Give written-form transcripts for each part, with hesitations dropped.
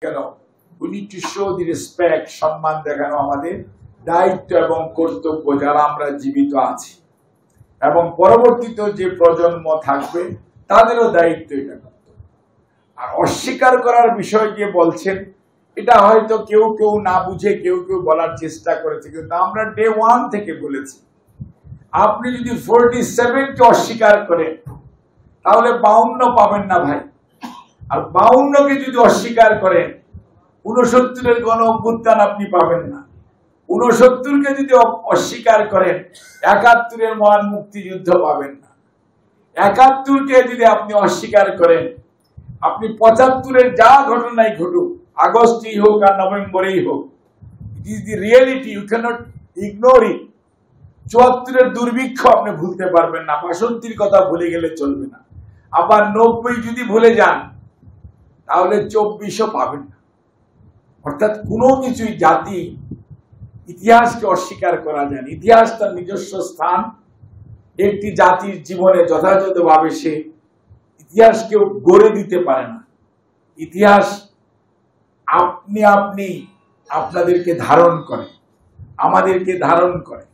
কেন we need to show the respect, সম্মান দেখানো আমাদের দায়িত্ব এবং কর্তব্য যারা আমরা জীবিত আছি, এবং পরবর্তীতে যে প্রজন্ম থাকবে তাদেরও দায়িত্ব এটা। আর অস্বীকার করার বিষয় যে বলছেন, এটা হয়তো কেউ কেউ না বুঝে কেউ কেউ বলার চেষ্টা করেছে, কিন্তু আমরা ডে 1 থেকে বলেছি আপনি যদি 47 কে অস্বীকার করেন তাহলে 52 পাবেন না ভাই। আর 52 কে যদি অস্বীকার করেন 69 এর গণ অভ্যুত্থান আপনি পাবেন না। 69 কে যদি অস্বীকার করেন 71 এর মহান মুক্তিযুদ্ধ পাবেন না। 71 কে যদি আপনি অস্বীকার করেন আপনি 75 এর যা ঘটনাই ঘটুক, আগস্টেই হোক আর নভেম্বরেই হোক, it is the reality, you can't ignore it. 74 এর দুর্ভিক্ষ আপনি ভুলতে পারবেন না, 65 কথা ভুলে গেলে চলবে না। আবার 90 যদি ভুলে যান তাহলে 24ও পাবেন না। অর্থাৎ কোনো কিছুই জাতি ইতিহাসকে অস্বীকার করা যায় না। ইতিহাস তার নিজস্ব স্থান, একটি জাতির জীবনে যথাযথভাবে সে ইতিহাসকেও গড়ে দিতে পারে না। ইতিহাস আপনি আপনাদেরকে ধারণ করে, আমাদেরকে ধারণ করে,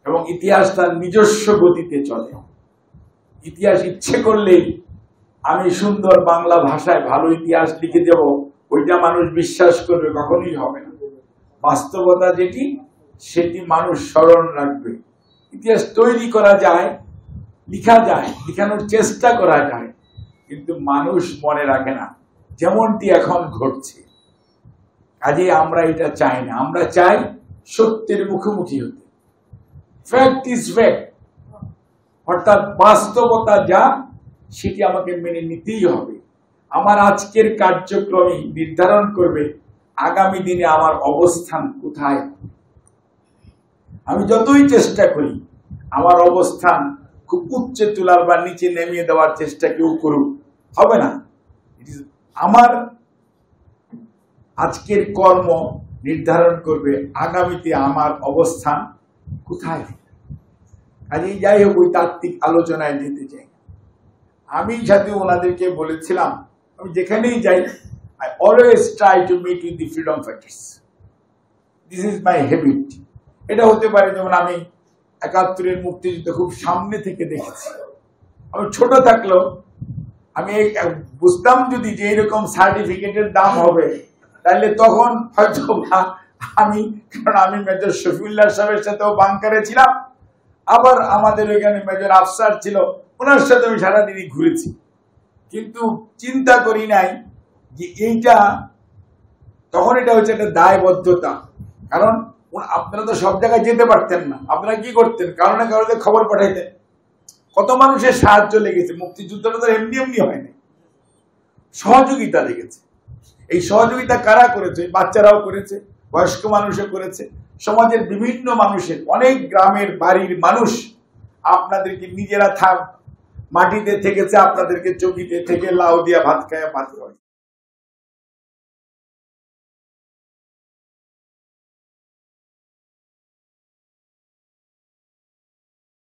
এবং ইতিহাস তার নিজস্ব গতিতে চলে। ইতিহাস ইচ্ছে করলেই আমি সুন্দর বাংলা ভাষায় ভালো ইতিহাস লিখে দেব, ওইটা মানুষ বিশ্বাস করবে, কখনোই হবে না। বাস্তবতা যেটি সেটি মানুষ স্মরণ রাখবে। ইতিহাস তৈরি করা যায়, লিখা যায়, লিখানোর চেষ্টা করা যায়, কিন্তু মানুষ মনে রাখে না, যেমনটি এখন ঘটছে। কাজে আমরা এটা চাই না, আমরা চাই সত্যের মুখোমুখি হতে। ফ্যাক্ট ইজ ফ্যাক্ট, অর্থাৎ বাস্তবতা যা সেটি আমাকে মেনে নিতেই হবে। আমার আজকের কার্যক্রমই নির্ধারণ করবে আগামী দিনে আমার অবস্থান কোথায়। আমি যতই চেষ্টা করি আমার অবস্থান খুব উচ্চে তোলার বা নিচে নেমিয়ে দেওয়ার চেষ্টা কেউ করুক, হবে না। আমার আজকের কর্ম নির্ধারণ করবে আগামীতে আমার অবস্থান কোথায়। কাজেই যাই হোক, ওই তাত্ত্বিক আলোচনায় যেতে চাই। আমি সাথে ওনাদেরকে বলেছিলাম আমি যেখানেই যাই I always try to meet with the freedom fighters. This is my habit. এটা হতে পারে যেমন আমি 71 এর মুক্তিযুদ্ধ খুব সামনে থেকে দেখেছি। আমি ছোট থাকলেও আমি বুঝতাম যদি যে এরকম সার্টিফিকেটের দাম হবে তাহলে তখন হয়তো আমি, কারণ আমি মেজর শফিউল্লাহ সাহেবের সাথেও বাংকারে ছিলাম, আবার আমাদের ওইখানে মেজর আফসার ছিল, ওনার সাথে আমি সারাদিনই ঘুরেছি, কিন্তু চিন্তা করি নাই যে এইটা তখন এটা হচ্ছে একটা দায়বদ্ধতা। কারণ আপনারা তো সব জায়গায় যেতে পারতেন না, আপনারা কি করতেন, কারণে কারণে খবর পাঠাইতেন। কত মানুষের সাহায্য লেগেছে, মুক্তিযুদ্ধটা তো এমনি এমনি হয়নি, সহযোগিতা লেগেছে। এই সহযোগিতা কারা করেছে? বাচ্চারাও করেছে, বয়স্ক মানুষও করেছে, সমাজের বিভিন্ন মানুষের, অনেক গ্রামের বাড়ির মানুষ আপনাদেরকে নিজেরা মাটিতে থেকেছে, আপনাদেরকে চকিতে থেকে লাউ দিয়া ভাত খায় ভাত খাওয়ায়।